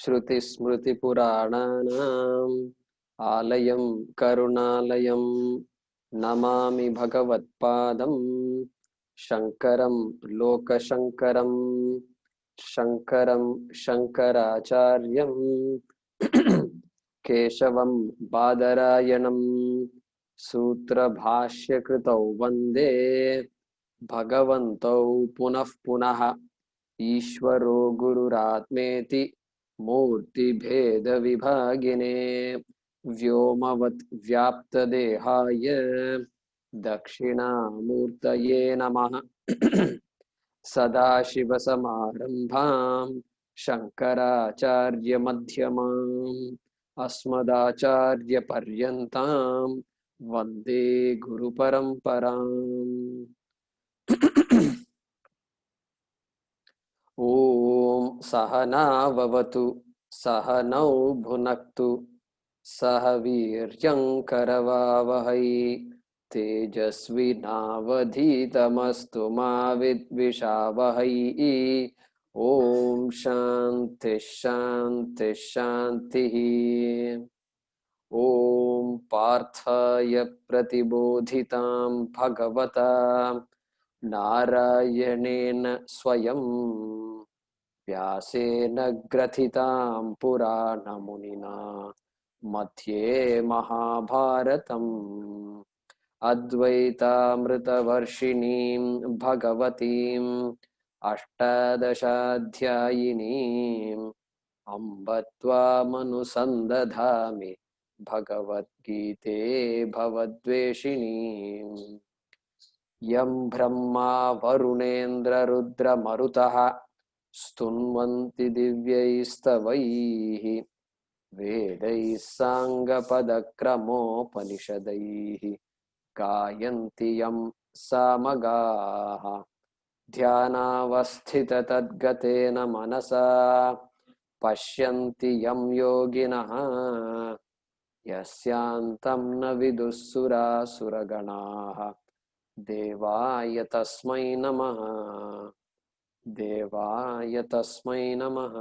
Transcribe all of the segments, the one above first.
श्रुतिस्मृतिपुराणानाम् आलयं करुणालयं नमामि भगवत्पादं शङ्करं लोकशङ्करं शङ्करं शङ्कराचार्यं केशवं बादरायणं सूत्रभाष्यकृतौ वन्दे भगवन्तौ पुनः पुनः ईश्वरो गुरुरात्मेति मूर्तिभेदविभागिने व्योमवत् व्याप्तदेहाय दक्षिणामूर्तये नमः। सदाशिवसमारम्भां शङ्कराचार्यमध्यमाम् अस्मदाचार्यपर्यन्तां वन्दे गुरुपरम्पराम्। ॐ सहना भवतु सहनौ भुनक्तु सह वीर्यं करवावहै तेजस्विनावधीतमस्तु मा विद्विषावहै। ॐ शान्ति शान्ति शान्तिः। ॐ पार्थाय प्रतिबोधितां भगवता नारायणेन स्वयं व्यासेन ग्रथितां पुराणमुनिना मध्ये महाभारतम् अद्वैतामृतवर्षिणीं भगवतीम् अष्टादशाध्यायिनीम् अम्ब त्वामनुसन्दधामि भगवद्गीते भवद्वेषिणीम्। यं ब्रह्मा वरुणेन्द्ररुद्रमरुतः स्तुन्वन्ति दिव्यैस्तवैः वेदैः साङ्गपदक्रमोपनिषदैः गायन्ति यं सामगाः ध्यानावस्थिततद्गतेन मनसा पश्यन्ति यं योगिनः यस्यान्तं न विदुःसुरासुरगणाः देवाय तस्मै नमः देवाय तस्मै नमः।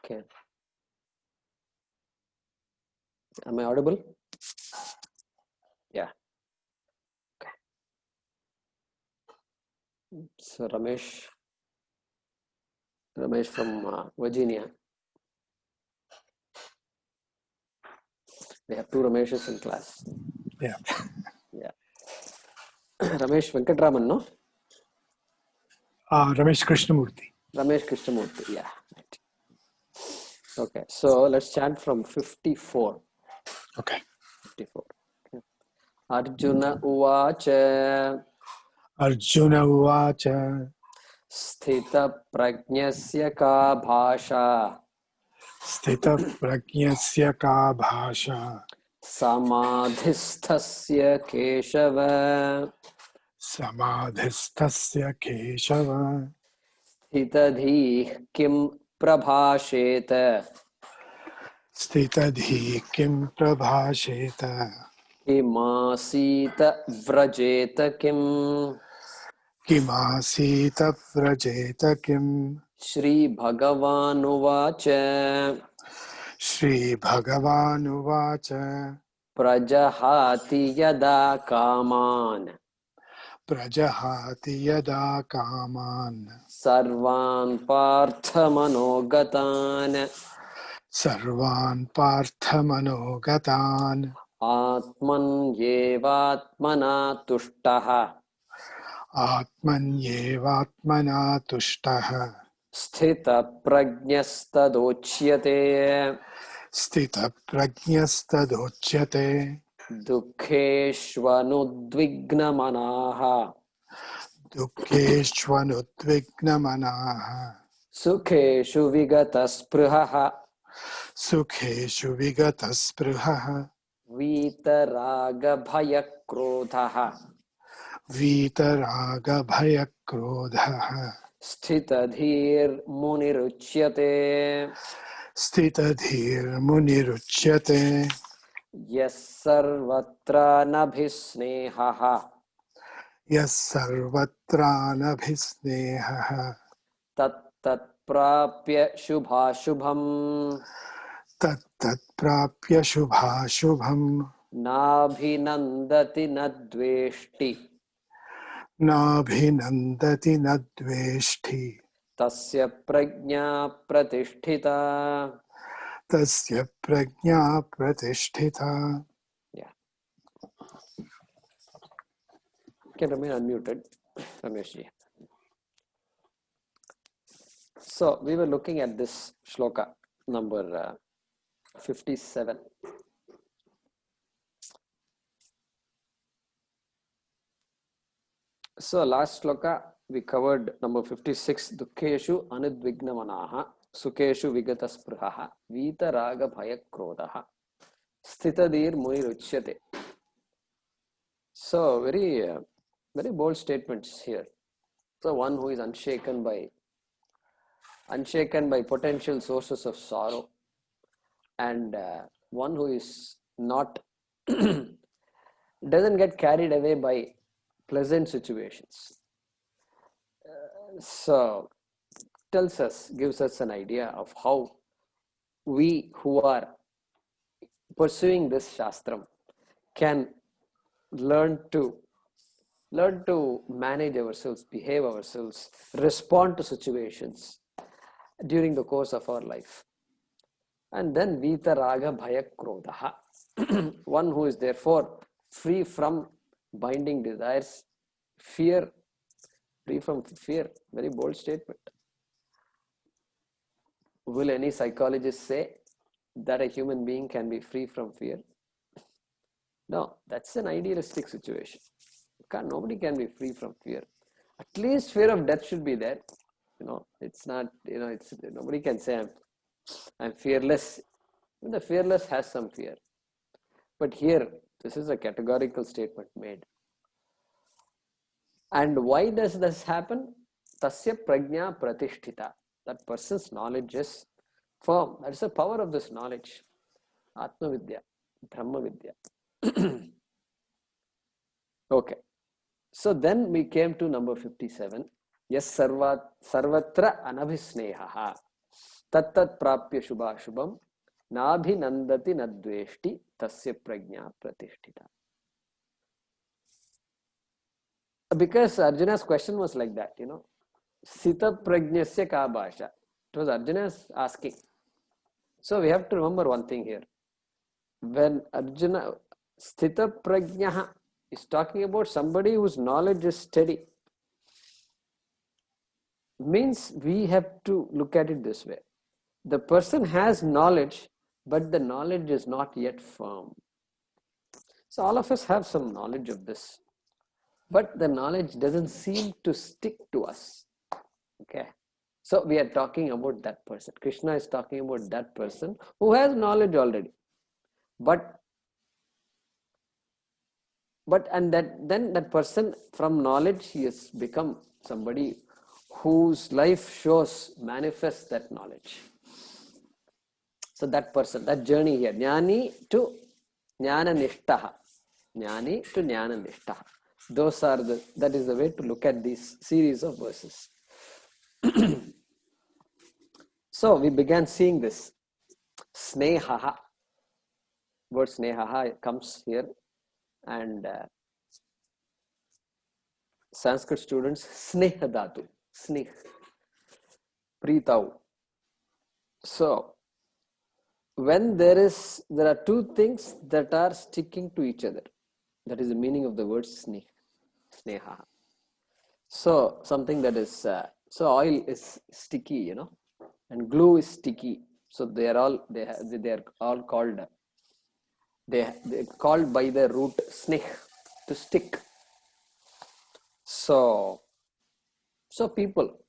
Okay. Am I audible? Yeah. Okay. So Ramesh from Virginia. We have two Rameshes in class. Yeah. Yeah. Ramesh Venkatraman, no? Ramesh Krishnamurthy. Ramesh Krishnamurthy, yeah. Right. Okay, so let's chant from 54. Okay. 54. Okay. Arjuna Uvacha Arjuna Uvacha Sthita Prajnasya Ka Bhasha Sthita Prajnasya Ka Bhasha Samadhisthasya Keshava Samadhistasya Keshava Sthitadhi Kim Prabhasheta Sthitadhi Kim Prabhasheta Kimasita Vrajeta Kim. Kimasita Vrajeta Kim. Shri Bhagavan Uvacha Shri Bhagavan Uvacha Prajahati Yada Kaman Prajahati Yada Kaman Sarvan Partha Manogatan Sarvan Partha Manogatan Atman Yevatmana Tushtaha Atmanyevatmana Tushtaha Sthita Prajnastadochyate Sthita Prajnastadochyate Dukheshvanudvignamanaha Dukkeshvanudvignamanaha Sukheshu Vigataspruhaha Sukheshu Vigataspruhaha Vitaraga Bhaya Krodhaha वीतरागभयक्रोधः Sthitadhir muniruchyate. स्थितधीर्मुनिरुच्यते Yes sarvatra nabhisnehaha. यः सर्वत्रानभिस्नेहः Tat tat prapya shubhashubham. तत्तत्प्राप्य शुभाशुभम् Nabhinandati nadveshti. नाभिनन्दति न द्वेष्टि Tasya prajna pratisthita. तस्य प्रज्ञा प्रतिष्ठिता. Yeah, can remain unmuted, Rameshji. So we were looking at this shloka number 57. So last shloka we covered number 56. Dukkeshu anudvignamanaha sukeshu vigataspruhaha vita raga bhaya krodaha sthitadir muiruchyate. So very bold statements here. So one who is unshaken by potential sources of sorrow, and one who is not doesn't get carried away by pleasant situations. So gives us an idea of how we who are pursuing this shastram can learn to manage ourselves, behave ourselves, respond to situations during the course of our life. And then vita raga bhaya krodaha, one who is therefore free from binding desires, free from fear. Very bold statement. Will any psychologist say that a human being can be free from fear? No, that's an idealistic situation. Nobody can be free from fear. At least fear of death should be there. It's not, it's nobody can say I'm fearless. The fearless has some fear. But here, this is a categorical statement made. And why does this happen? Tasya prajna pratisthita. That person's knowledge is firm. That is the power of this knowledge. Atma Vidya, Brahma Vidya. Okay. So then we came to number 57. Yes, sarvatra anabhisnehaha. Tattat prapya shubhashubham. Nabhinandati nadveshti tasya prajna pratisthita. Because Arjuna's question was like that, Sita prajnasya ka bhasha. It was Arjuna's asking. So we have to remember one thing here. When Arjuna, Sthita prajnaha is talking about somebody whose knowledge is steady. Means we have to look at it this way. The person has knowledge, but the knowledge is not yet firm. So all of us have some knowledge of this, but the knowledge doesn't seem to stick to us. Okay. So we are talking about that person. Krishna is talking about that person who has knowledge already. And then that person from knowledge, he has become somebody whose life manifests that knowledge. So that person, that journey here, jnani to jnana nishtaha. Jnani to jnana nishtaha. That is the way to look at this series of verses. So we began seeing this. Snehaha. Word snehaha comes here. And Sanskrit students, sneh dhatu. Sneh. Pritau. So when there are two things that are sticking to each other. That is the meaning of the word sneha. So something that is, so oil is sticky, and glue is sticky. So they are all called, they're called by the root sneh, to stick. So people,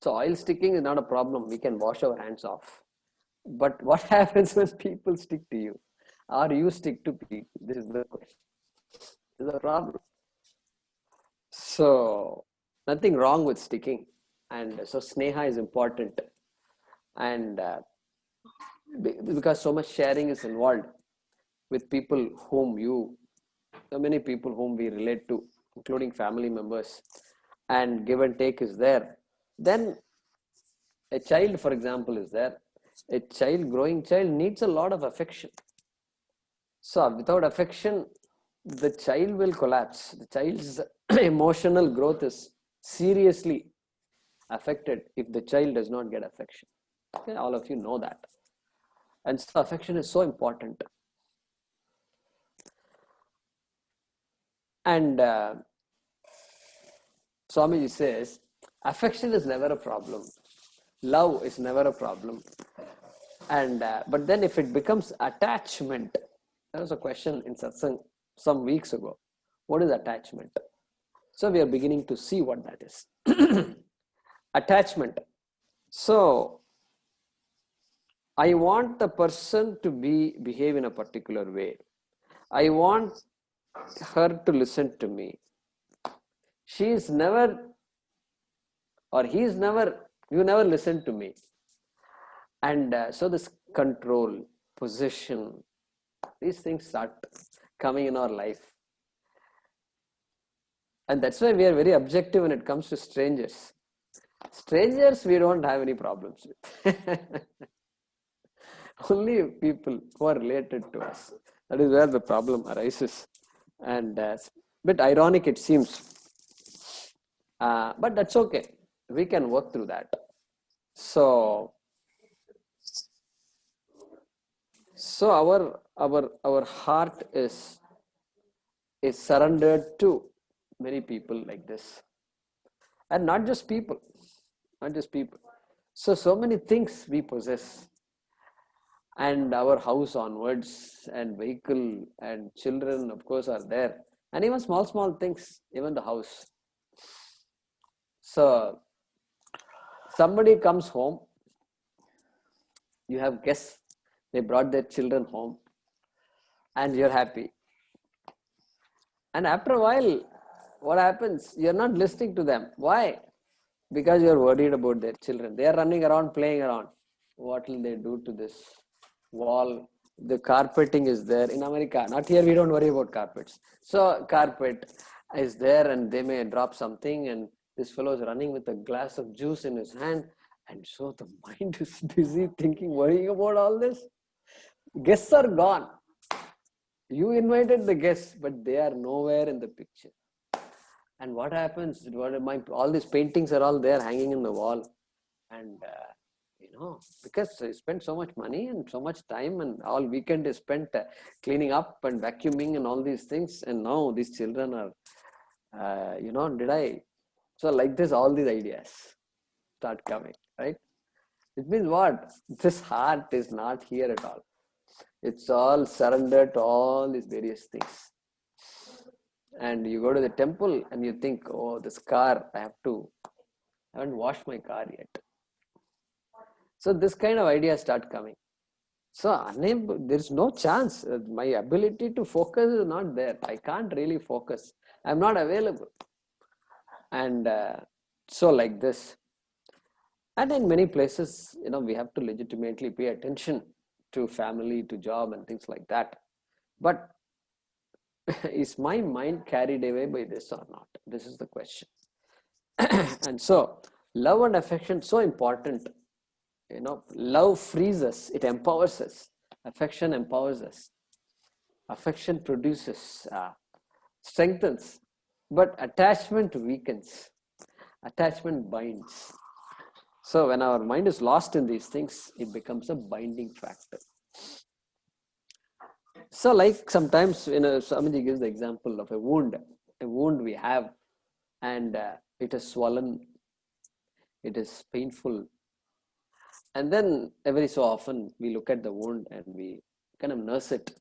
so oil sticking is not a problem. We can wash our hands off. But what happens when people stick to you? Or you stick to people? This is the question. This is a problem. So nothing wrong with sticking, and so sneha is important, and because so much sharing is involved with people whom you, so many people whom we relate to, including family members, and give and take is there. Then a child, for example, is there. A child, growing child, needs a lot of affection. So without affection, the child will collapse. The child's emotional growth is seriously affected if the child does not get affection. Okay, all of you know that. And so affection is so important. And Swamiji says, affection is never a problem. Love is never a problem. And but then if it becomes attachment, there was a question in satsang some weeks ago. What is attachment? So we are beginning to see what that is. Attachment. So I want the person to behave in a particular way. I want her to listen to me. She is never, or he is never, you never listen to me. And so this control, possession, these things start coming in our life. And that's why we are very objective when it comes to strangers. Strangers, we don't have any problems with. Only people who are related to us. That is where the problem arises. And a bit ironic it seems. But that's okay. We can work through that. So our heart is surrendered to many people like this. And not just people. So many things we possess. And our house onwards, and vehicle and children, of course, are there. And even small things, even the house. So somebody comes home, you have guests, they brought their children home, and you're happy. And after a while, what happens? You're not listening to them. Why? Because you're worried about their children. They are running around, playing around. What will they do to this wall? The carpeting is there in America. Not here, we don't worry about carpets. So carpet is there, and they may drop something, and this fellow is running with a glass of juice in his hand. And so the mind is busy thinking, worrying about all this. Guests are gone. You invited the guests, but they are nowhere in the picture. And what happens? All these paintings are all there hanging in the wall. And because I spent so much money and so much time, and all weekend is spent cleaning up and vacuuming and all these things. And now these children are, so like this, all these ideas start coming, right? It means what? This heart is not here at all. It's all surrendered to all these various things. And you go to the temple and you think, oh, this car, I haven't washed my car yet. So this kind of ideas start coming. So there's no chance. My ability to focus is not there. I can't really focus. I'm not available. And so like this. And in many places, we have to legitimately pay attention to family, to job and things like that. But is my mind carried away by this or not? This is the question. And so love and affection, so important. Love frees us, it empowers us. Affection empowers us. Affection produces, strengthens, but attachment weakens. Attachment binds. So when our mind is lost in these things, it becomes a binding factor. So like sometimes, Swamiji gives the example of a wound we have, and it is swollen, it is painful. And then every so often we look at the wound and we kind of nurse it,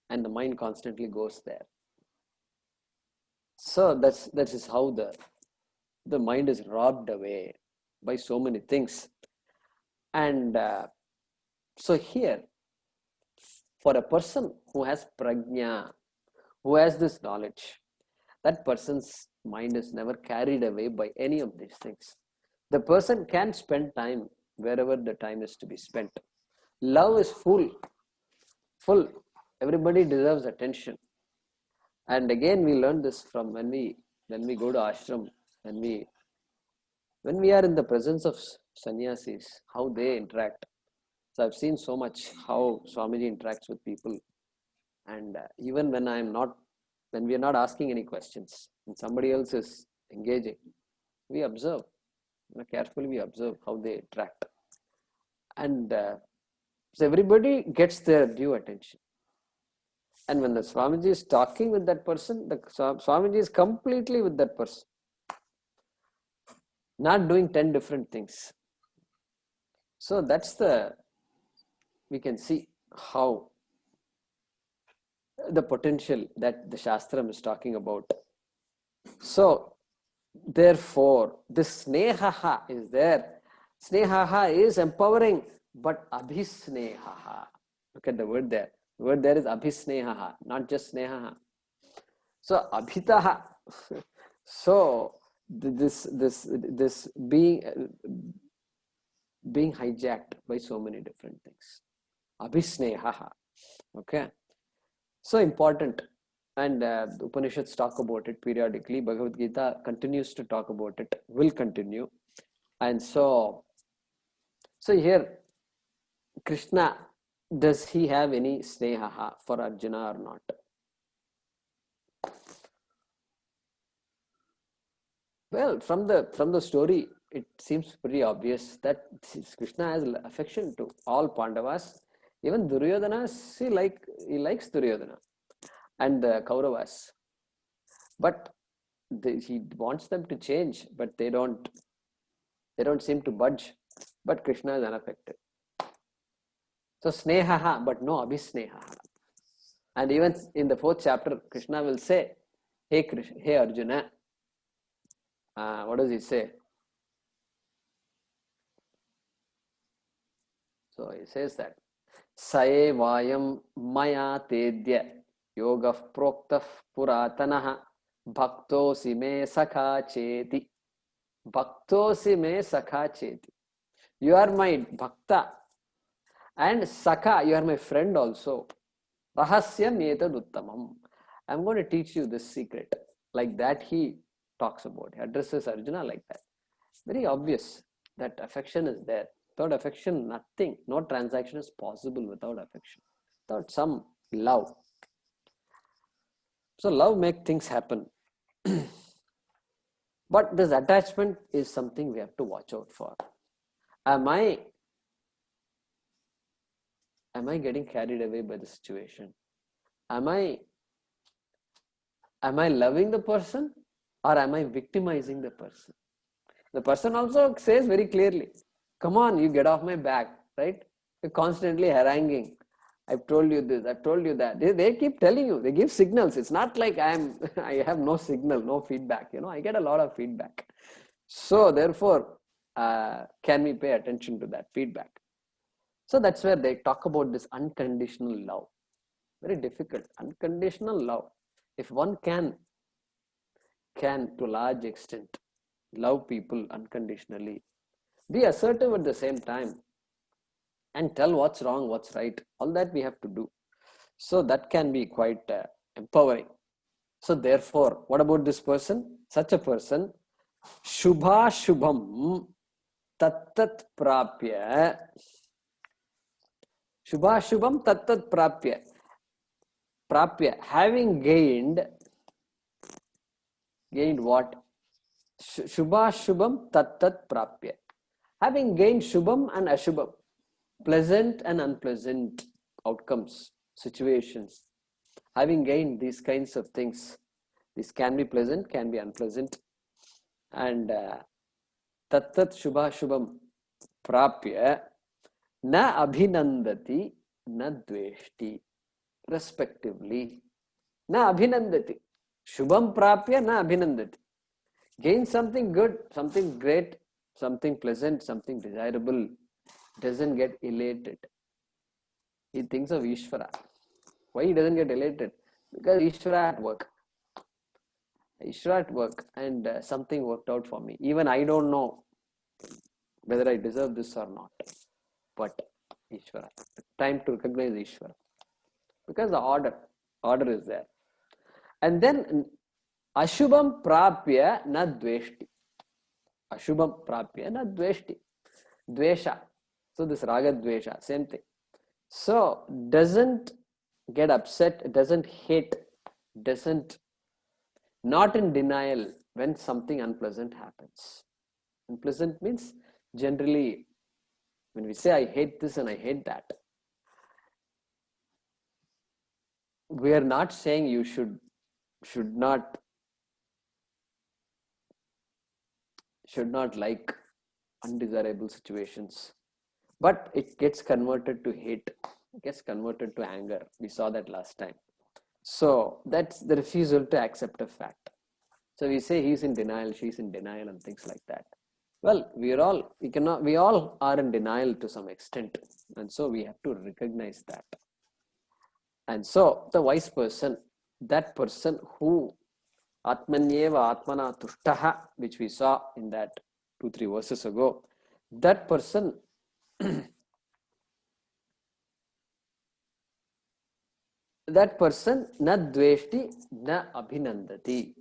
and the mind constantly goes there. So that is how the mind is robbed away by so many things. And so here, for a person who has prajna, who has this knowledge, that person's Mind is never carried away by any of these things. The person can spend time wherever the time is to be spent. Love is full. Everybody deserves attention. And again, we learn this from when we go to ashram, when we are in the presence of sannyasis, how they interact. So I've seen so much how Swamiji interacts with people, and even when we are not asking any questions, and somebody else is engaging, we observe. Carefully, we observe how they interact, and so everybody gets their due attention. And when the Swamiji is talking with that person, the Swamiji is completely with that person, not doing 10 different things. So we can see how the potential that the Shastram is talking about. So, therefore, this snehaha is there. Snehaha is empowering, but abhisnehaha. Look at the word there. The word there is abhisnehaha, not just snehaha. So, abhitaha. So, this being hijacked by so many different things. Abhisnehaha. Okay. So important. And the Upanishads talk about it periodically. Bhagavad Gita continues to talk about it, will continue. And so here, Krishna, does he have any snehaha for Arjuna or not? Well, from the story, it seems pretty obvious that Krishna has affection to all Pandavas. Even Duryodhana, he likes Duryodhana and the Kauravas. But he wants them to change, but they don't seem to budge. But Krishna is unaffected. So snehaha, but no abhisnehaha. And even in the 4th chapter, Krishna will say, hey Arjuna, what does he say? So he says that Saye vayam maya tedya yogah proktah puratanaha bhaktosi me sakha cheti. Bhaktosi me sakha cheti. You are my bhakta and sakha, you are my friend also. Rahasyam etad uttamam. I'm going to teach you this secret. Like that he talks about. He addresses Arjuna like that. Very obvious that affection is there. Without affection, nothing, no transaction is possible without affection. Without some love. So love makes things happen. But this attachment is something we have to watch out for. Am I getting carried away by the situation? Am I loving the person or am I victimizing the person? The person also says very clearly, come on, you get off my back, right? You're constantly haranguing. I've told you this, I've told you that. They keep telling you, they give signals. It's not like I have no signal, no feedback. I get a lot of feedback. So therefore, can we pay attention to that feedback? So that's where they talk about this unconditional love. Very difficult. Unconditional love. If one can to a large extent love people unconditionally, be assertive at the same time, and tell what's wrong, what's right, all that we have to do. So that can be quite empowering. So therefore, what about this person? Such a person, Shubha Shubham Tattat Prapya. Shubha Shubham Tattat Prapya. Prapya, having gained what? Shubha Shubham Tattat Prapya. Having gained Shubham and Ashubham, pleasant and unpleasant outcomes, situations. Having gained these kinds of things, this can be pleasant, can be unpleasant. And Tattat Shubha Shubham Prapya Na Abhinandati Na Dveshti, respectively. Na Abhinandati. Shubham Prapya Na Abhinandati. Gain something good, something great, something pleasant, something desirable, doesn't get elated. He thinks of Ishvara. Why he doesn't get elated? Because Ishvara at work. Ishvara at work, and something worked out for me. Even I don't know whether I deserve this or not. But Ishvara. Time to recognize Ishvara. Because the order is there. And then Ashubham prapya na dveshti. Ashubham prapya na dveshti. Dvesha. So this raga dvesha, same thing. So doesn't get upset, doesn't hate, doesn't, not in denial when something unpleasant happens. Unpleasant means generally when we say I hate this and I hate that, we are not saying you should not like undesirable situations, but it gets converted to hate, it gets converted to anger. We saw that last time. So that's the refusal to accept a fact. So we say he's in denial, she's in denial, and things like that. Well, we all are in denial to some extent, and so we have to recognize that. And so the wise person, that person who Atmanyeva Atmana Tushtaha, which we saw in that 2-3 verses ago, that person na dveshti na abhinandati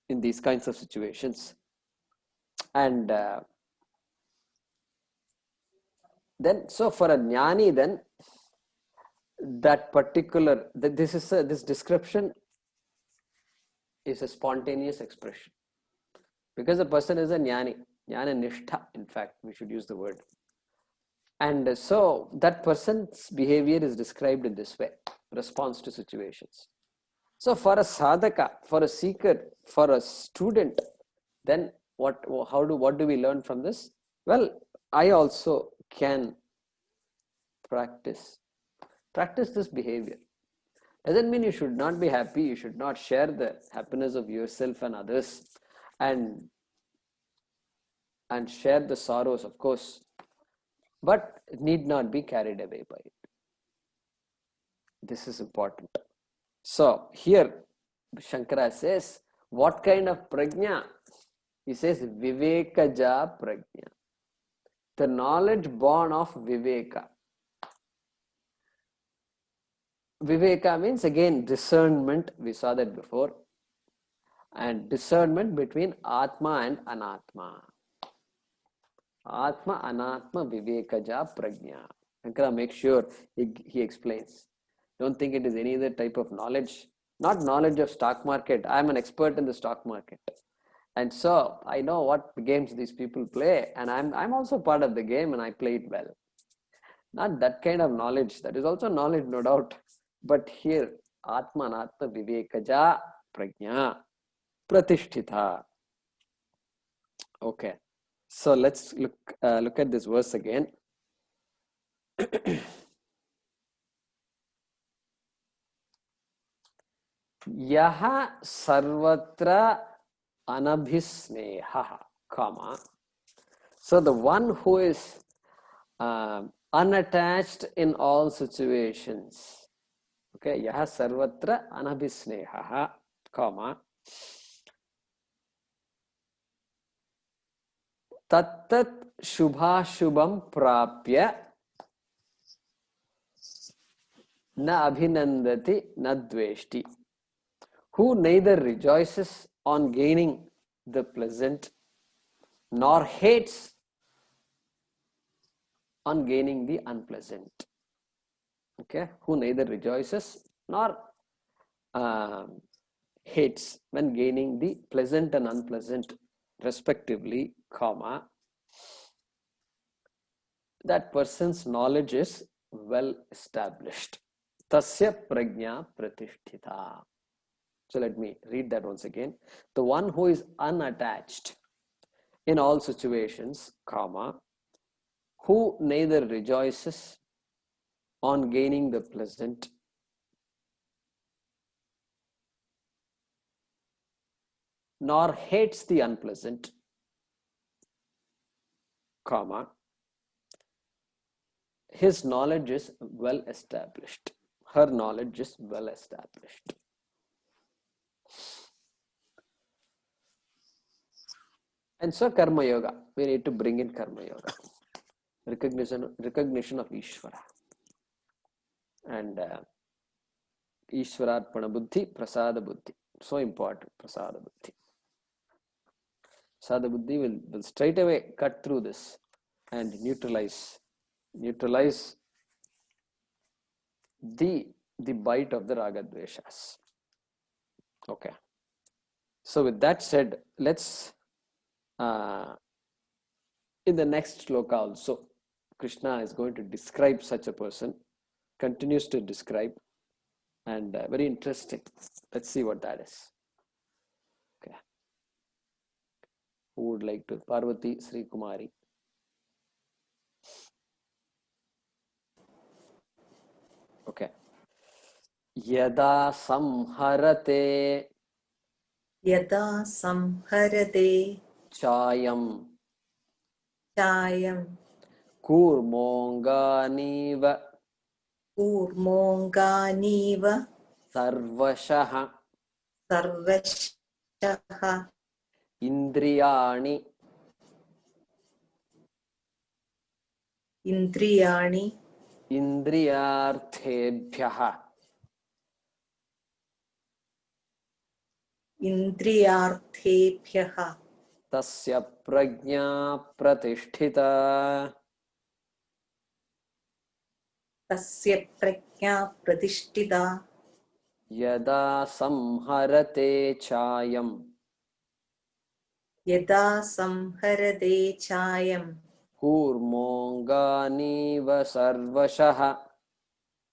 in these kinds of situations. And then, so for a jnani, then that particular, this description is a spontaneous expression, because the person is a jnana nishtha, in fact we should use the word. And so that person's behavior is described in this way: response to situations. So for a sadhaka, for a seeker, for a student, then what do we learn from this? Well, I also can practice this behavior. Doesn't mean you should not be happy, you should not share the happiness of yourself and others, and share the sorrows, of course, but need not be carried away by it. This is important. So here Shankara says, what kind of prajna? He says vivekaja prajna, the knowledge born of viveka. Viveka means, again, discernment. We saw that before. And discernment between Atma and Anatma. Atma, Anatma, Vivekaja, Prajna. Shankara makes sure he explains. Don't think it is any other type of knowledge. Not knowledge of stock market. I'm an expert in the stock market. And so I know what games these people play. And I'm also part of the game and I play it well. Not that kind of knowledge. That is also knowledge, no doubt. But here, Atma Anatma Vivekaja Prajna Pratishtita. Okay. So let's look at this verse again. Yaha sarvatra anabhisneha, comma. So the one who is unattached in all situations. Okay, yaha sarvatra anabhisneha, comma. Tattat shubhashubham prapya na abhinandati na dveshti. Who neither rejoices on gaining the pleasant nor hates on gaining the unpleasant. Okay, who neither rejoices nor hates when gaining the pleasant and unpleasant respectively, comma, that person's knowledge is well established. Tasya prajna pratishtita. So let me read that once again. The one who is unattached in all situations, comma, who neither rejoices on gaining the pleasant nor hates the unpleasant, comma, his knowledge is well established. Her knowledge is well established. And so Karma Yoga, we need to bring in Karma Yoga. Recognition of Ishvara. And Ishvararpana Buddhi, Prasada Buddhi. So important, Prasada Buddhi. Prasada Buddhi will straight away cut through this and neutralize the bite of the Raga Dveshas. Okay. So with that said, let's in the next sloka also, Krishna is going to describe such a person, continues to describe, and very interesting. Let's see what that is. Okay. Who would like to? Parvati, Sri Kumari. Okay. Yada samharate chayam chayam kurmonganiva kurmonganiva sarvashaha sarvashaha indriyani indriyani indriyarthebhyaha indriyarthebhyah tasya prajna pratisthita tasya prajna pratishtita yada samharate chayam yada samharade chayam kurmonganiva sarvashaha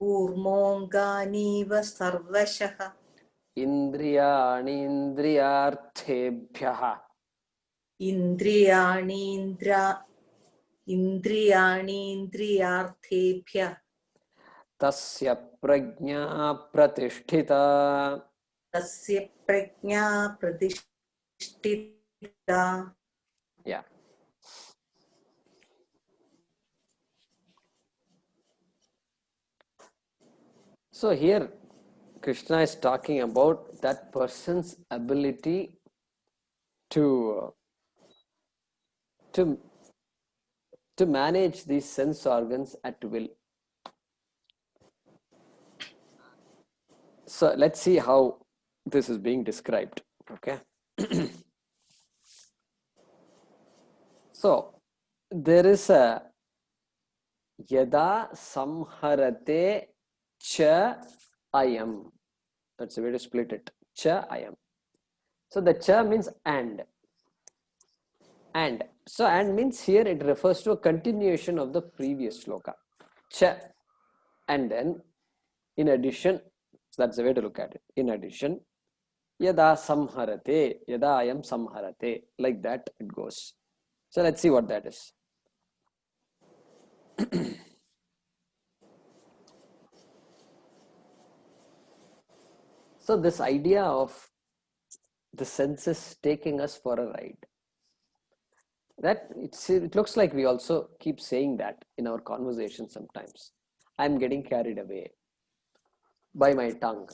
kurmonganiva sarvashaha indriyani indriyarthebhyaha indriyani indriyarthebhyah tasya prajna pratisthita. tasya prajna pratishtita. Yeah. So here Krishna is talking about that person's ability to manage these sense organs at will. So let's see how this is being described. Okay. So there is a yada samharate cha ayam. That's the way to split it. Cha ayam. So the cha means and. And. So and means here it refers to a continuation of the previous sloka. Cha. And then in addition, so that's the way to look at it. In addition, yada samharate, yada ayam samharate. Like that it goes. So let's see what that is. So this idea of the senses taking us for a ride, that it looks like we also keep saying that in our conversation sometimes. I'm getting carried away by my tongue.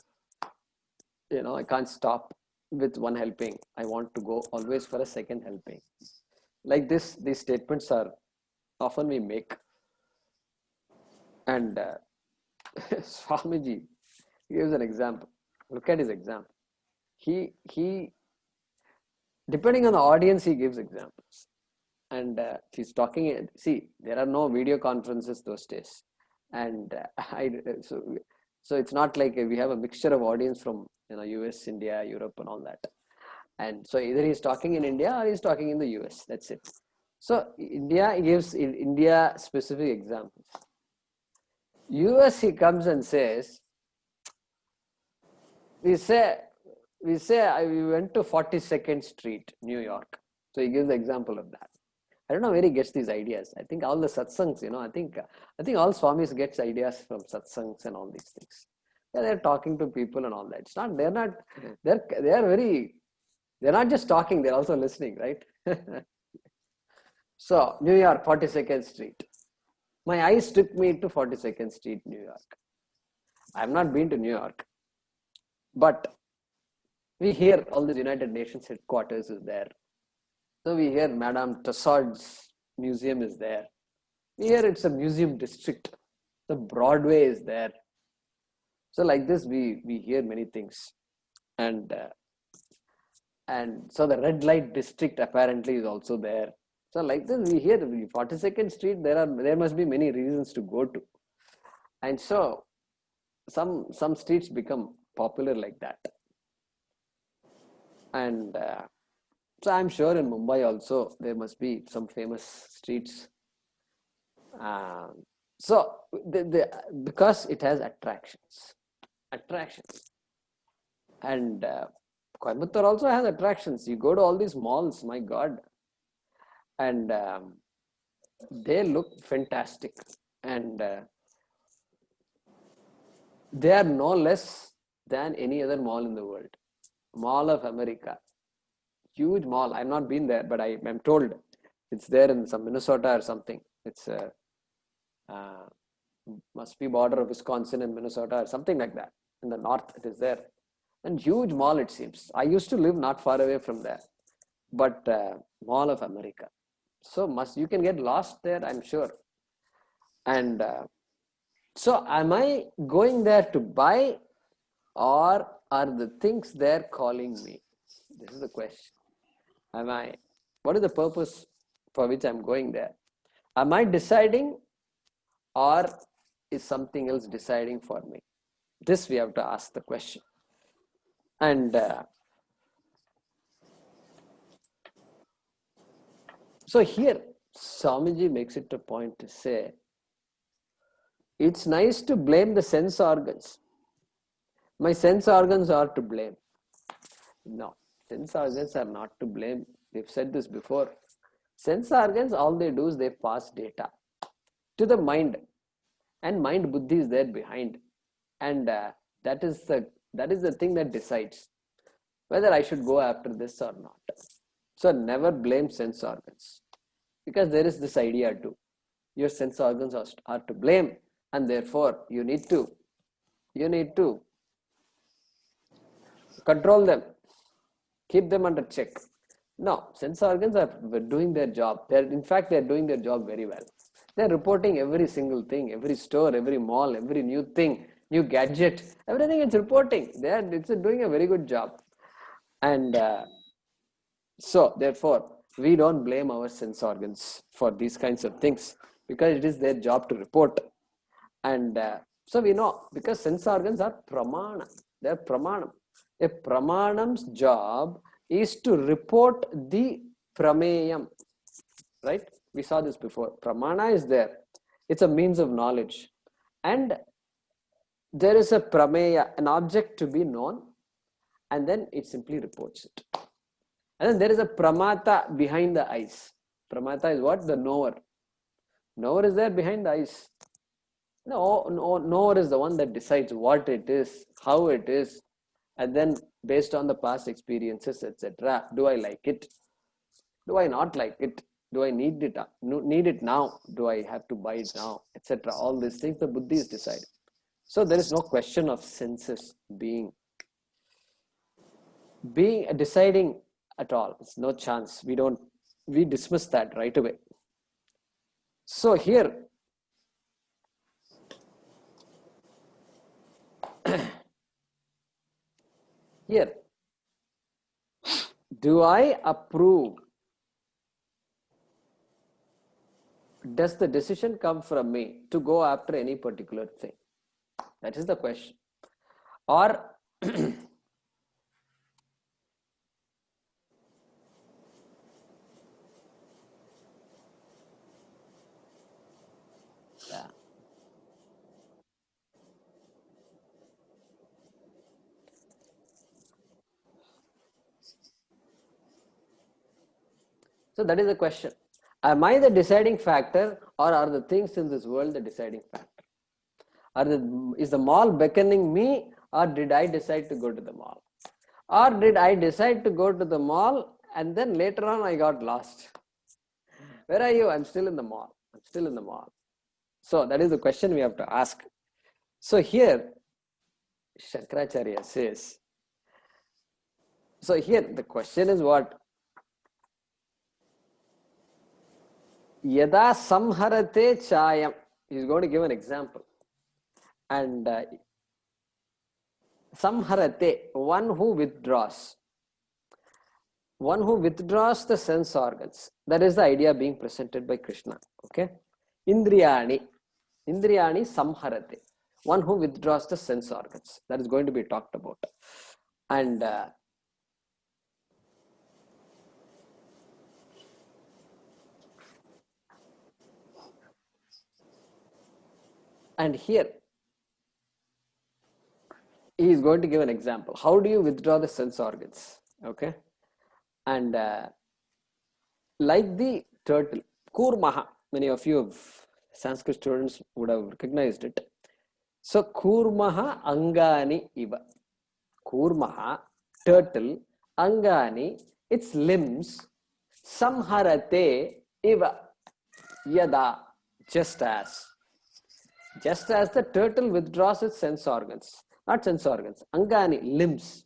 I can't stop with one helping. I want to go always for a second helping. Like this, these statements are often we make. And Swamiji gives an example. Look at his example. He depending on the audience, he gives examples. And he's talking. See, there are no video conferences those days, and so it's not like we have a mixture of audience from US, India, Europe, and all that. And so either he's talking in India or he's talking in the US. That's it. So India gives India specific examples. US, he comes and says, we say we went to 42nd Street, New York. So he gives the example of that. I don't know where he gets these ideas. I think all the satsangs, I think all Swamis gets ideas from satsangs and all these things. Yeah, they're talking to people and all that. It's not, they're not just talking, they're also listening, right? So, New York, 42nd Street. My eyes took me to 42nd Street, New York. I've not been to New York, but we hear all the United Nations headquarters is there. So we hear Madame Tussauds museum is there. We hear it's a museum district. The Broadway is there. So like this, we hear many things, and so the red light district apparently is also there. So like this, we hear 42nd Street. There must be many reasons to go to, and so some streets become popular like that. And so I'm sure in Mumbai also there must be some famous streets. So because it has attractions, and Coimbatore also has attractions. You go to all these malls, my God, and they look fantastic, and they are no less than any other mall in the world. Mall of America, huge mall. I've not been there, but I'm told it's there in some Minnesota or something. It's uh, must be border of Wisconsin and Minnesota or something like that. In the north, it is there, and huge mall it seems. I used to live not far away from there, but Mall of America. So you can get lost there, I'm sure. And so, am I going there to buy, or are the things there calling me? This is the question. What is the purpose for which I'm going there? Am I deciding, or is something else deciding for me? This we have to ask the question. And so here, Swamiji makes it a point to say, it's nice to blame the sense organs. My sense organs are to blame. No, sense organs are not to blame. We've said this before. Sense organs, all they do is they pass data to the mind, and mind buddhi is there behind, and that is the thing that decides whether I should go after this or not. So never blame sense organs, because there is this idea too. Your sense organs are to blame, and therefore you need to control them, keep them under check. No, sense organs are doing their job. They're doing their job very well. They're reporting every single thing, every store, every mall, every new thing, new gadget, everything it's reporting. It's doing a very good job. And so therefore, we don't blame our sense organs for these kinds of things, because it is their job to report. And so we know, because sense organs are pramana. They're pramanam. A pramanam's job is to report the prameyam. Right? We saw this before. Pramana is there. It's a means of knowledge. And there is a prameya, an object to be known, and then it simply reports it. And then there is a pramata behind the eyes. Pramata is what? The knower. Knower is there behind the eyes. Knower is the one that decides what it is, how it is, and then based on the past experiences, etc. Do I like it? Do I not like it? Do I need it now? Do I have to buy it now? Etc. All these things the buddhi is deciding. So there is no question of senses being deciding at all. It's no chance. We dismiss that right away. So here, do I approve? Does the decision come from me to go after any particular thing? That is the question. Or yeah. So that is the question. Am I the deciding factor, or are the things in this world the deciding factor? Is the mall beckoning me, or did I decide to go to the mall? Or did I decide to go to the mall and then later on I got lost? Where are you? I'm still in the mall. So that is the question we have to ask. So here, Shankaracharya says, so here the question is what? Yada samharate chayam. He's going to give an example. And samharate, one who withdraws. One who withdraws the sense organs. That is the idea being presented by Krishna. Okay. Indriyani. Indriyani samharate. One who withdraws the sense organs. That is going to be talked about. And here, he is going to give an example. How do you withdraw the sense organs? Okay. And like the turtle, Kurmaha, many of you of Sanskrit students would have recognized it. So, Kurmaha Angani Iva. Kurmaha, turtle, Angani, its limbs, Samharate Iva. Yada, just as the turtle withdraws its sense organs, not sense organs, Angani, limbs.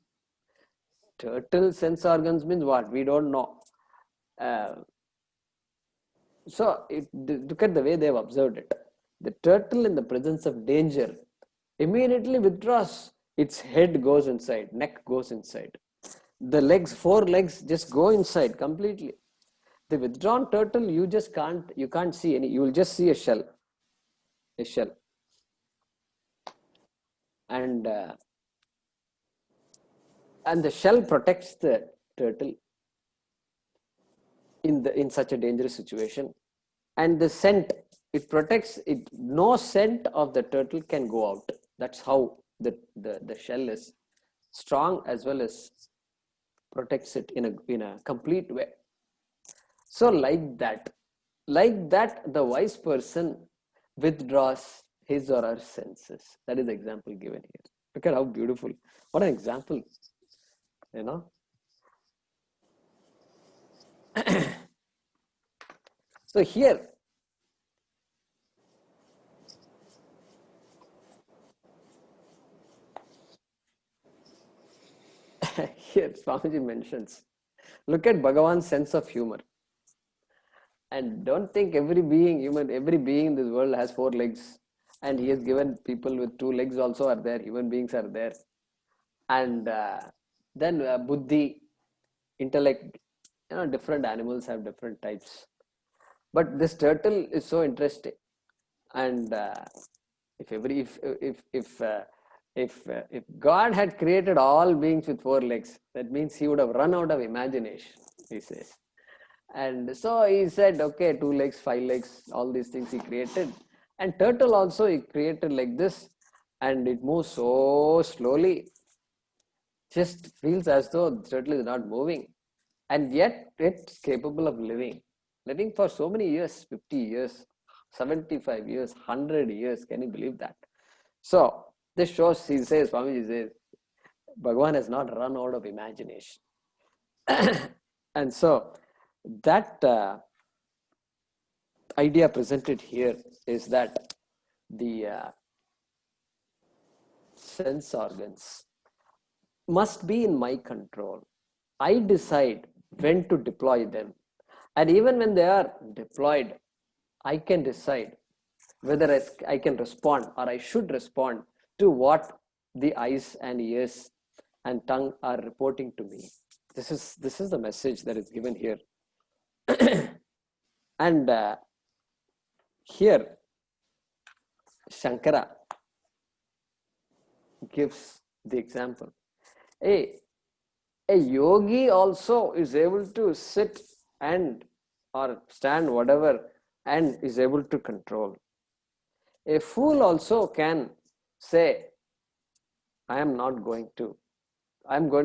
Turtle sense organs means what? We don't know. So look at the way they have observed it. The turtle in the presence of danger immediately withdraws. Its head goes inside, neck goes inside. The legs, 4 legs just go inside completely. The withdrawn turtle, you can't see any, you will just see a shell. And the shell protects the turtle in such a dangerous situation. And the scent, it protects it. No scent of the turtle can go out. That's how the shell is strong, as well as protects it in a complete way. So like that, the wise person withdraws his or her senses. That is the example given here. Look at how beautiful. What an example. So here, Swamiji mentions, look at Bhagavan's sense of humor. And don't think every being in this world has 4 legs. And he has given people with 2 legs also are there. Human beings are there. And then buddhi, intellect, different animals have different types. But this turtle is so interesting. And if God had created all beings with 4 legs, that means he would have run out of imagination, he says. And so he said, okay, 2 legs, 5 legs, all these things he created. And turtle also he created like this, and it moves so slowly. Just feels as though the turtle is not moving. And yet it's capable of living for so many years, 50 years, 75 years, 100 years. Can you believe that? So this shows, Swamiji says, Bhagavan has not run out of imagination. And so that idea presented here is that the sense organs must be in my control. I decide when to deploy them. And even when they are deployed, I can decide whether I can respond or I should respond to what the eyes and ears and tongue are reporting to me. This is the message that is given here. And here Shankara gives the example. A yogi also is able to sit and or stand, whatever, and is able to control. A fool also can say, I'm going to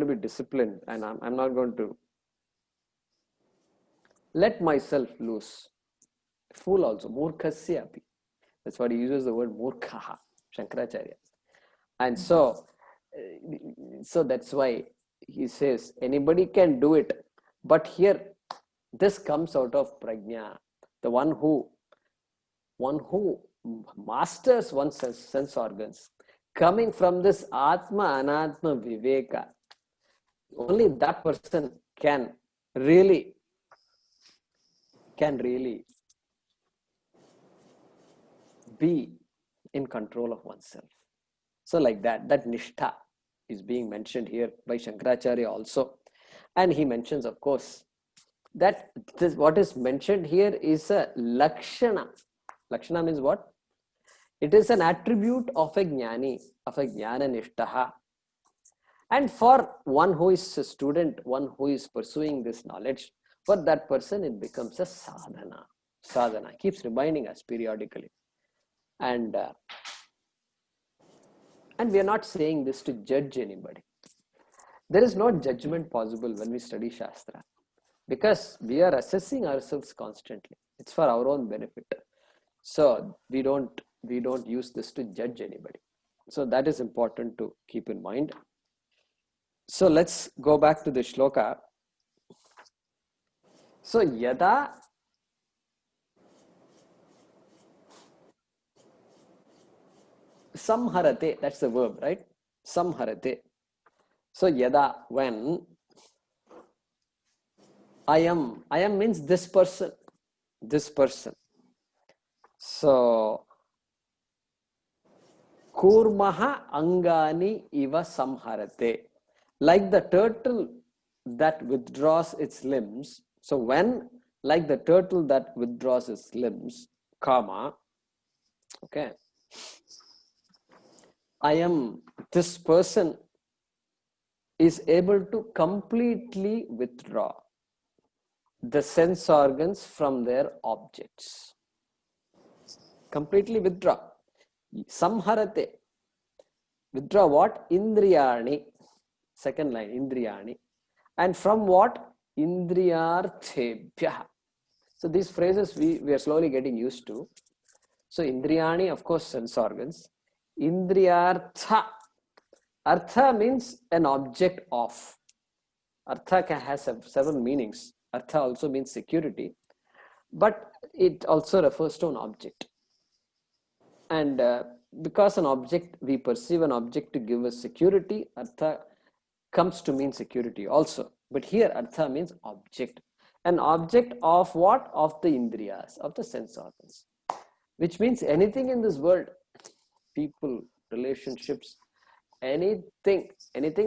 be disciplined, and I'm not going to let myself loose. Fool also, murkhasya api. That's what he uses the word murkhaha, Shankaracharya. And so that's why he says anybody can do it. But here, this comes out of prajna, the one who masters one's sense organs, coming from this atma anatma viveka. Only that person can really be in control of oneself. So like that nishtha is being mentioned here by Shankaracharya also. And he mentions, of course, that this, what is mentioned here is a lakshana. Lakshana means what? It is an attribute of a jnani, of a jnana nishtaha. And for one who is a student, one who is pursuing this knowledge, for that person it becomes a sadhana. Sadhana keeps reminding us periodically. And we are not saying this to judge anybody. There is no judgment possible when we study Shastra, because we are assessing ourselves constantly. It's for our own benefit. So we don't use this to judge anybody. So that is important to keep in mind. So let's go back to the shloka. So yada samharate, that's the verb, right? Samharate. So yada, when I am means this person. So kurmaha angani iva samharate, like the turtle that withdraws its limbs. So when, like the turtle that withdraws its limbs, comma, okay, this person is able to completely withdraw the sense organs from their objects. Completely withdraw. Samharate. Withdraw what? Indriyani. Second line, indriyani. And from what? Indriyarthebhyah. So these phrases we are slowly getting used to. So indriyani, of course, sense organs. Indriyartha. Artha means an object of. Artha has several meanings. Artha also means security, but it also refers to an object. And because an object, we perceive an object to give us security, artha comes to mean security also. But here artha means object. An object of what? Of the indriyas, of the sense organs. Which means anything in this world, people, relationships, anything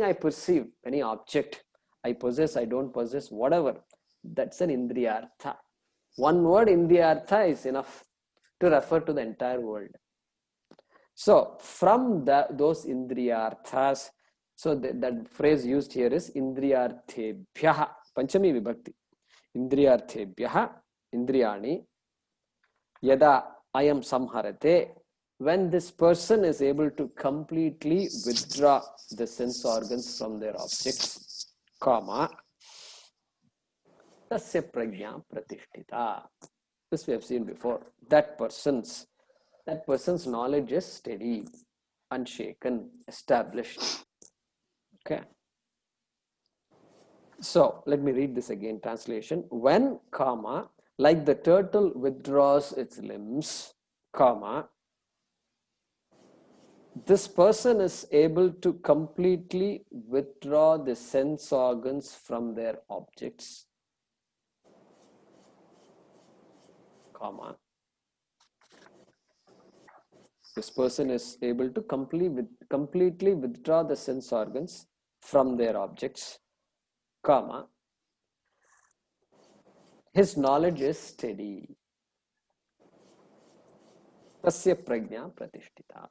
I perceive, any object I possess, I don't possess, whatever, that's an indriyartha. One word indriyartha is enough to refer to the entire world. So from those indriyarthas, so that phrase used here is indriyarthebhyah, panchami vibhakti. Indriyarthebhyah, indriyani, yada ayam samharate, when this person is able to completely withdraw the sense organs from their objects, comma, tasya prajna pratishtita. This we have seen before. That person's knowledge is steady, unshaken, established. Okay. So let me read this again, translation. When, comma, like the turtle withdraws its limbs, comma, this person is able to completely withdraw the sense organs from their objects, comma, this person is able to completely withdraw the sense organs from their objects, comma, his knowledge is steady. Tasya prajna pratishtita.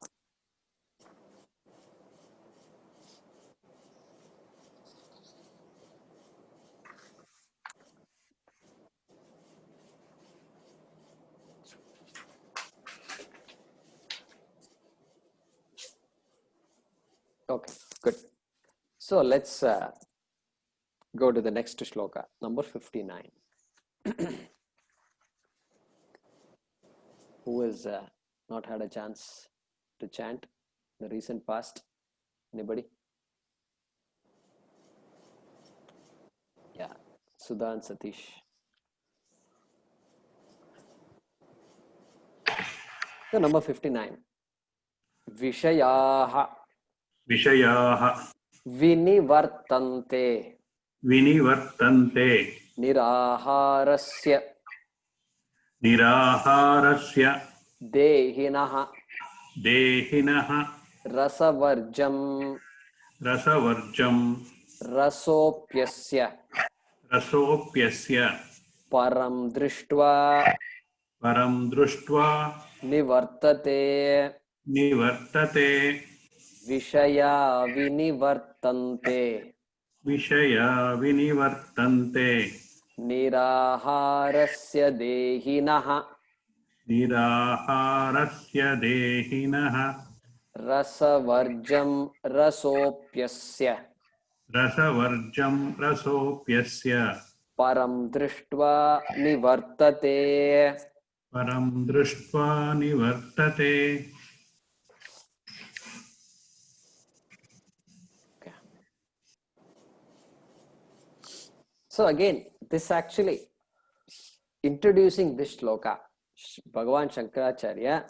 Okay, good. So let's go to the next shloka, number 59. Who has not had a chance to chant in the recent past? Anybody? Yeah, Sudha and Satish. So number 59. Vishayaha vinivartante niraharasya Dehinaha Dehinaha rasavarjam Rasavarjam rasopyasya Rasopyasya param drishtva Param Društva nivartate Nivartate vishaya vinivartante Vishaya Vinivartante niraharasya dehinaha Niraharasya Dehinaha rasavarjam rasopyasya Rasavarjam Rasopyasya param drishtva nivartate. Param Društva Nivartate. Okay. So again, this actually introducing this shloka, Bhagavan Shankaracharya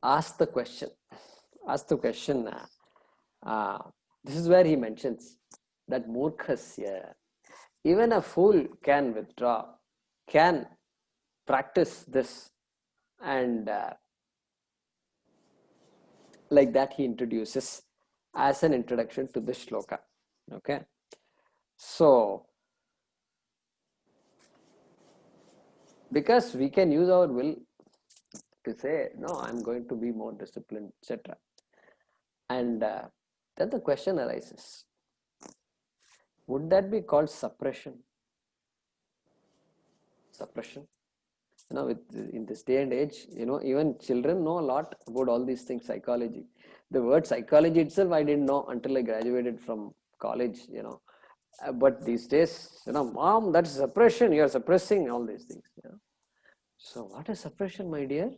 asked the question. This is where he mentions that murkhasya, even a fool can withdraw, can practice this, and like that he introduces as an introduction to this shloka. Okay, so because we can use our will to say, no, I'm going to be more disciplined, etc. And then the question arises, would that be called suppression? Suppression? In this day and age, even children know a lot about all these things, psychology. The word psychology itself, I didn't know until I graduated from college, But these days, mom, that's suppression. You're suppressing all these things. So what is suppression, my dear?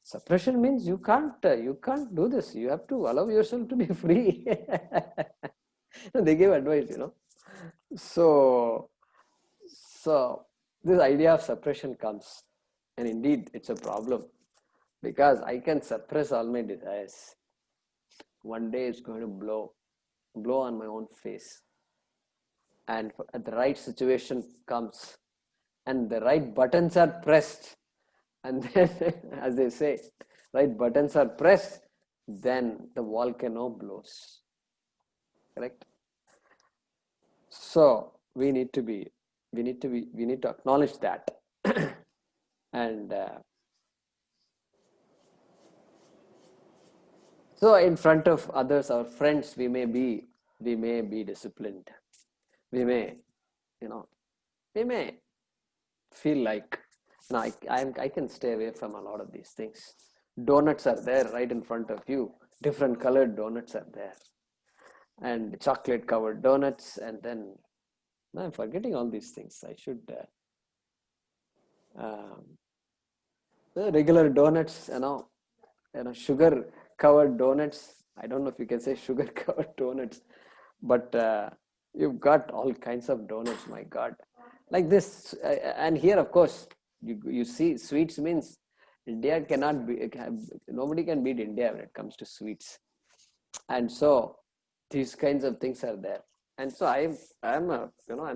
Suppression means you can't do this. You have to allow yourself to be free. They give advice, So this idea of suppression comes, and indeed it's a problem because I can suppress all my desires. One day it's going to blow on my own face, and at the right situation comes, and the right buttons are pressed, and then, as they say, right buttons are pressed, then the volcano blows. Correct? So we need to acknowledge that. And so in front of others, our friends, we may be disciplined. We may feel like, I can stay away from a lot of these things. Donuts are there right in front of you. Different colored donuts are there, and chocolate covered donuts, and then I'm forgetting all these things. I should regular donuts, sugar covered donuts. I don't know if you can say sugar covered donuts, but you've got all kinds of donuts. My God, like this. And here, of course, you see, sweets means India cannot be. Nobody can beat India when it comes to sweets, and so these kinds of things are there. And so I'm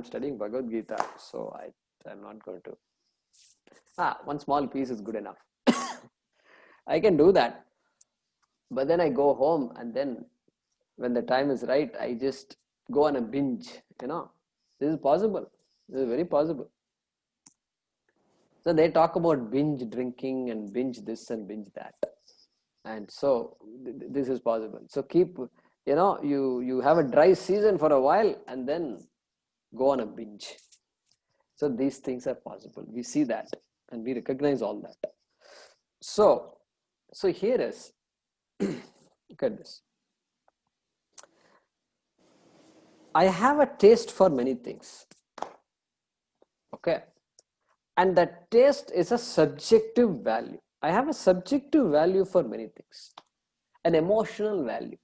studying Bhagavad Gita, so I'm not going to. One small piece is good enough. I can do that. But then I go home, and then when the time is right, I just go on a binge. This is possible. This is very possible. So they talk about binge drinking and binge this and binge that. And so this is possible. So keep, you have a dry season for a while and then go on a binge. So these things are possible. We see that and we recognize all that. So here is, look at this. I have a taste for many things. Okay. And that taste is a subjective value. I have a subjective value for many things, an emotional value.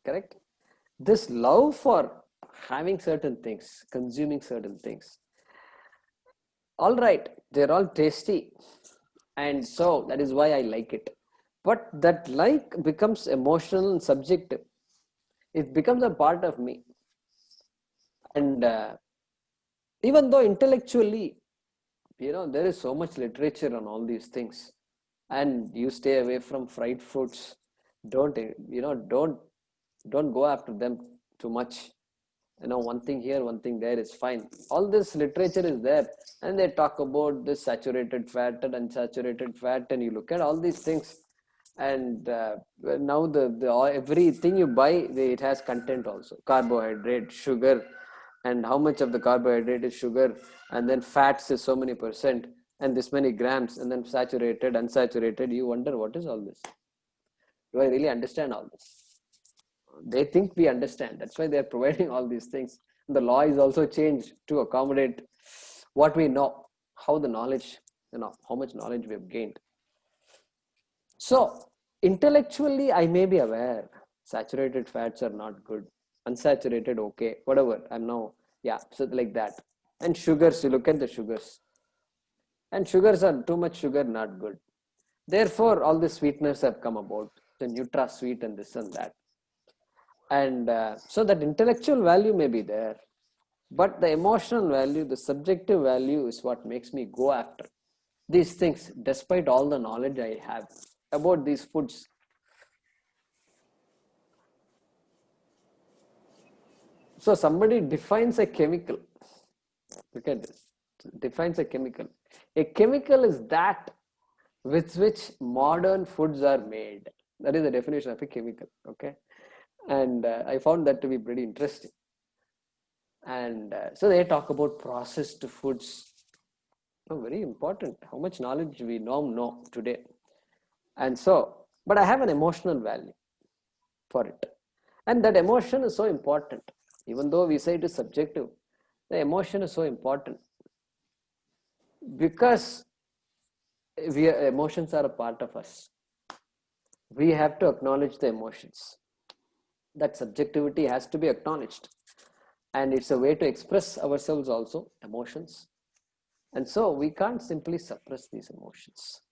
Correct? This love for having certain things, consuming certain things. All right, they're all tasty. And so that is why I like it. But that like becomes emotional and subjective. It becomes a part of me. And even though intellectually there is so much literature on all these things, and you stay away from fried foods. Don't don't go after them too much. One thing here, one thing there is fine. All this literature is there, and they talk about this saturated fat and unsaturated fat, and you look at all these things, and now everything you buy, it has content also, carbohydrate, sugar, and how much of the carbohydrate is sugar, and then fats is so many percent, and this many grams, and then saturated, unsaturated. You wonder, what is all this? Do I really understand all this? They think we understand. That's why they are providing all these things. The law is also changed to accommodate what we know, how the knowledge, how much knowledge we have gained. So intellectually, I may be aware saturated fats are not good, unsaturated okay, whatever. I'm now, so like that. And sugars, you look at the sugars, and sugars are too much sugar, not good. Therefore, all the sweeteners have come about, the Nutra sweet and this and that. And so that intellectual value may be there, but the emotional value, the subjective value is what makes me go after these things, despite all the knowledge I have about these foods. So somebody defines a chemical. Look at this. Defines a chemical. A chemical is that with which modern foods are made. That is the definition of a chemical. Okay. And I found that to be pretty interesting. And so they talk about processed foods. Very important. How much knowledge we know today. And so, but I have an emotional value for it. And that emotion is so important. Even though we say it is subjective, the emotion is so important. Because emotions are a part of us. We have to acknowledge the emotions. That subjectivity has to be acknowledged, and it's a way to express ourselves also, emotions. And so we can't simply suppress these emotions,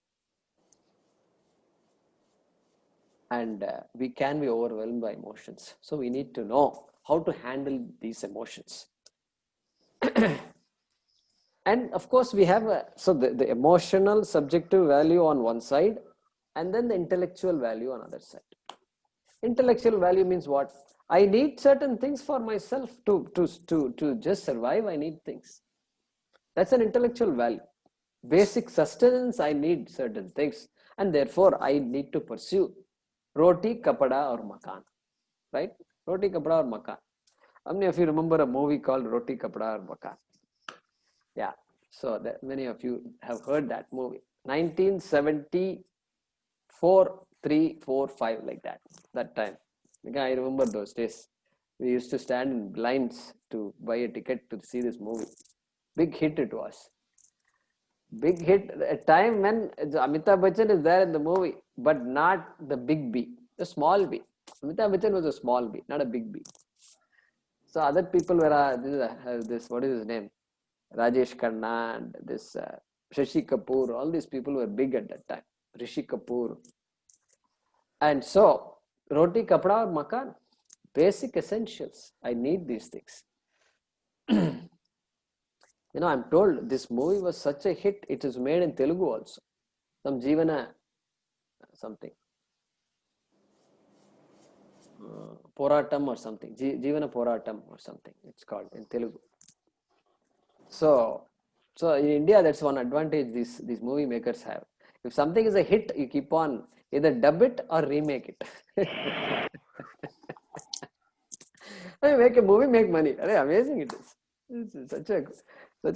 and we can be overwhelmed by emotions. So we need to know how to handle these emotions. And of course we have the emotional subjective value on one side, and then the intellectual value on other side. Intellectual value means what? I need certain things for myself to just survive. I need things. That's an intellectual value. Basic sustenance, I need certain things, and therefore I need to pursue roti, kapada, or makan. Right? Roti, kapada, or makan. How many of you remember a movie called Roti, Kapada, or Makan? Yeah. So many of you have heard that movie. 1974, 3, 4, 5, like that. That time. I remember those days. We used to stand in lines to buy a ticket to see this movie. Big hit it was. Big hit. A time when Amitabh Bachchan is there in the movie, but not the big B, the small B. Amitabh Bachchan was a small B, not a big B. So other people were this what is his name? Rajesh Khanna and this Shashi Kapoor. All these people were big at that time. Rishi Kapoor. And so roti, kapda, or makan, basic essentials. I need these things. I'm told this movie was such a hit. It is made in Telugu also. Some Jeevana something. Poratam or something. Jeevana Poratam or something. It's called in Telugu. So in India, that's one advantage these movie makers have. If something is a hit, you keep on either dub it or remake it. Make a movie, make money. Amazing it is. It's such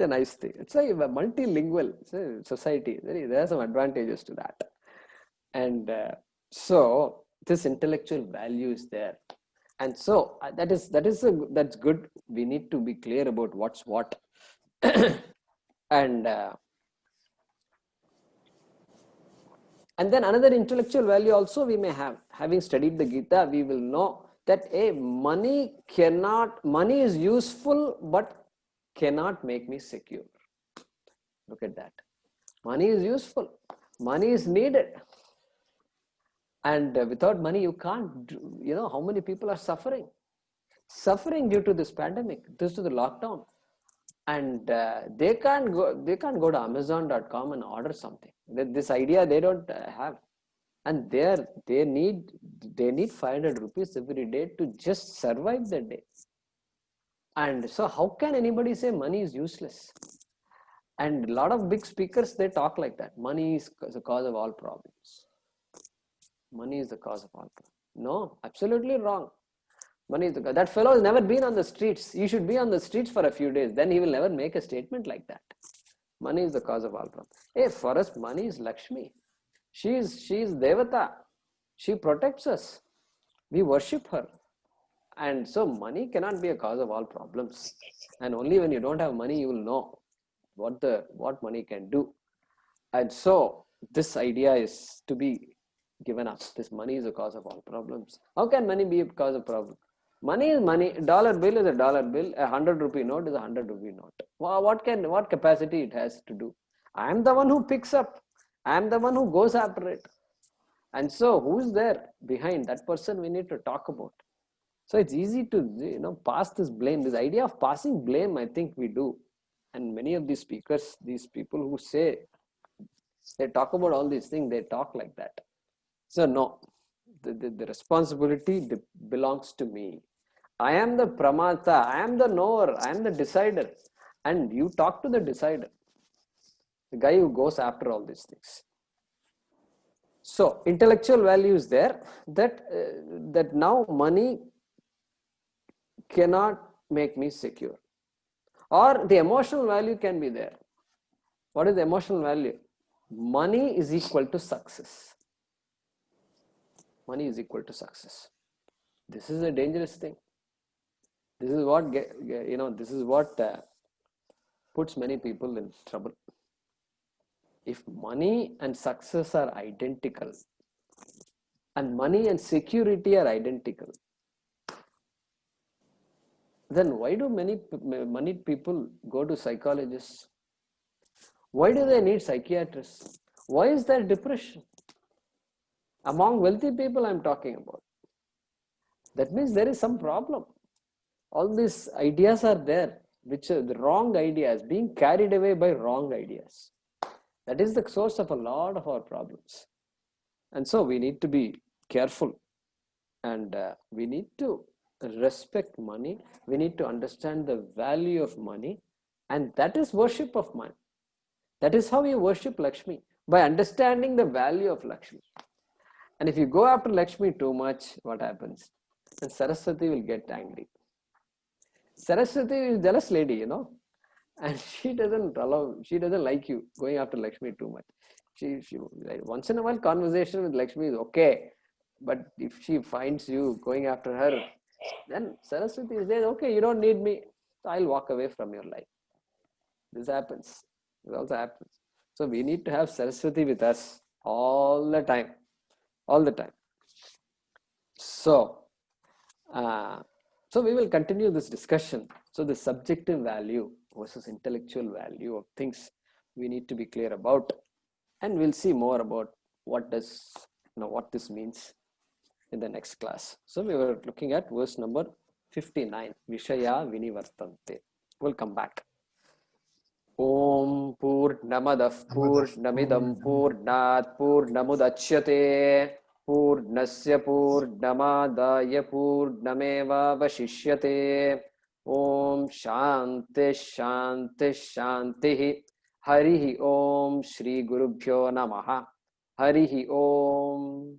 a nice thing. It's like a multilingual society. There are some advantages to that. And so this intellectual value is there. And so that's good. We need to be clear about what's what. And then another intellectual value also we may have. Having studied the Gita, we will know that money is useful but cannot make me secure. Look at that. Money is useful. Money is needed. And without money, you can't, how many people are suffering? Suffering due to this pandemic, due to the lockdown. and they can't go to Amazon.com and order something. This idea they don't have, and they need 500 rupees every day to just survive the day. And so how can anybody say money is useless? And a lot of big speakers, they talk like that. Money is the cause of all problems. Money is the cause of all problems. No, absolutely wrong. Money is that fellow has never been on the streets. You should be on the streets for a few days. Then he will never make a statement like that. Money is the cause of all problems. Hey, for us, money is Lakshmi. She is Devata. She protects us. We worship her. And so money cannot be a cause of all problems. And only when you don't have money, you will know what money can do. And so this idea is to be given up. This money is a cause of all problems. How can money be a cause of problem? Money is money. Dollar bill is a dollar bill. A 100 rupee note is a 100 rupee note. What capacity it has to do? I am the one who picks up. I am the one who goes after it. And so who is there behind that person? We need to talk about. So it's easy to pass this blame. This idea of passing blame, I think we do. And many of these speakers, these people who say they talk about all these things, they talk like that. So no, the responsibility belongs to me. I am the pramata, I am the knower, I am the decider. And you talk to the decider, the guy who goes after all these things. So intellectual value is there, that now money cannot make me secure. Or the emotional value can be there. What is the emotional value? Money is equal to success. Money is equal to success. This is a dangerous thing. This is what puts many people in trouble. If money and success are identical, and money and security are identical, then why do many moneyed people go to psychologists? Why do they need psychiatrists? Why is there depression? Among wealthy people I'm talking about. That means there is some problem. All these ideas are there, which are the wrong ideas, being carried away by wrong ideas. That is the source of a lot of our problems. And so we need to be careful, and we need to respect money. We need to understand the value of money, and that is worship of money. That is how you worship Lakshmi, by understanding the value of Lakshmi. And if you go after Lakshmi too much, what happens? And Saraswati will get angry. Saraswati is a jealous lady, and she doesn't like you going after Lakshmi too much. She once in a while conversation with Lakshmi is okay, but if she finds you going after her, then Saraswati says, okay, you don't need me, so I'll walk away from your life. This happens. It also happens. So we need to have Saraswati with us all the time. So we will continue this discussion. So the subjective value versus intellectual value of things we need to be clear about, and we'll see more about what this means in the next class. So we were looking at verse number 59, Vishaya Vinivartante. We'll come back. Om Purnamadah Purnamidam Purnat Purnamudachyate Purnasya Purnamadaya Purnameva Vashishyate. Om Shanti Shanti Shanti. Harihi Om Shri Gurubhyo Namaha. Harihi Om.